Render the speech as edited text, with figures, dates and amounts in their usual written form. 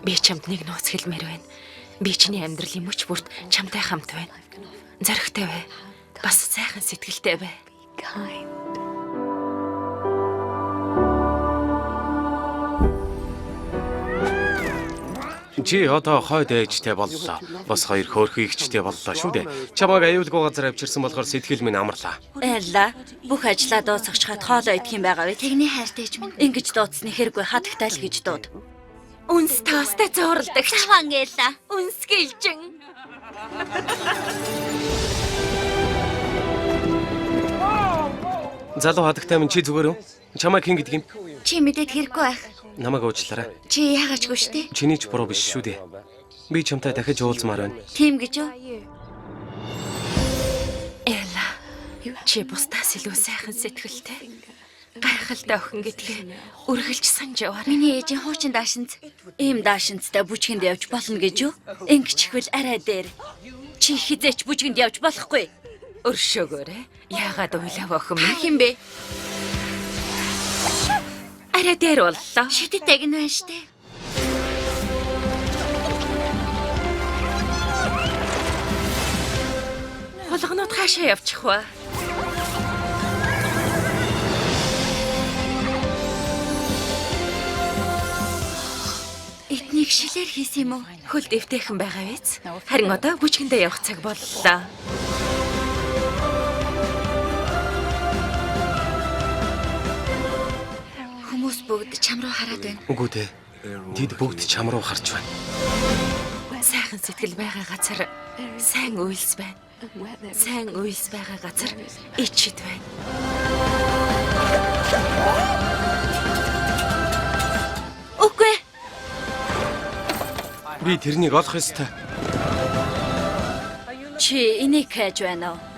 Би чамд нэг нууц хэлмээр байна. Би чиний амьдралын мөч бүрт чамтай хамт байна. Зоригтой бай. Бас сайхан сэтгэлтэй бай. Чи одоо хойд ээжтэй боллоо. Бас хоёр хөөрхөн ихчтэй боллоо шүү дээ. Чамайг аюулгүй газар авчирсан болохоор сэтгэл минь амарлаа. Элла, бүх ажлаа дуусгачхад хоолоо идэх юм байгаа вэ? Тэгний хайртайч минь. Ингэж дуудсны хэрэггүй хатагтай л гэж дууд. Үнс тоостой зуурладаг. Таван Элла. Үнс гэлжин. Залуу хатагтай минь чи зүгээр үү? Чамайг хэн гэдэг юм? Чи мэдээд хэрэггүй байх. Намайг уучлаарай. Чи яагачгүй штэ. Чиний ч буруу биш шүү дээ. Би чамтай дахиж уулзмаар байна. Тийм гэж үү? Элла, чи бусдаас илүү сайхан сэтгэлтэй. Гайхалтай охин гэдгээ үргэлж санаж яваар. Миний ээжийн хуучин даашинз. Ийм даашинзтай бүжгэнд явж болно гэж үү? Ингэчихвэл арай дээр. Чи хизээч бүжгэнд явж болохгүй. Өршөөгөөрэй. Яагаад уйлав охин минь? Хэн бэ? Арай дээр боллоо. Шидэтэйг нь байна штэ. Хулганууд хаашаа явчих вэ? Эднийг шилээр хийсэн юм уу? Хөл дэвтэйхэн байгаа биз? Харин одоо бүжгэндээ явах цаг боллоо. Хүмүүс бүгд чам руу хараад байна. Үгүй дээ. Тэд бүгд чам руу харж байна. Сайхан сэтгэл байгаа газар сайн үйлс байна. Сайн үйлс байгаа газар ичид байна. Үгүй. Би тэрнийг олох ёстой. Чи энийг хайж байна уу?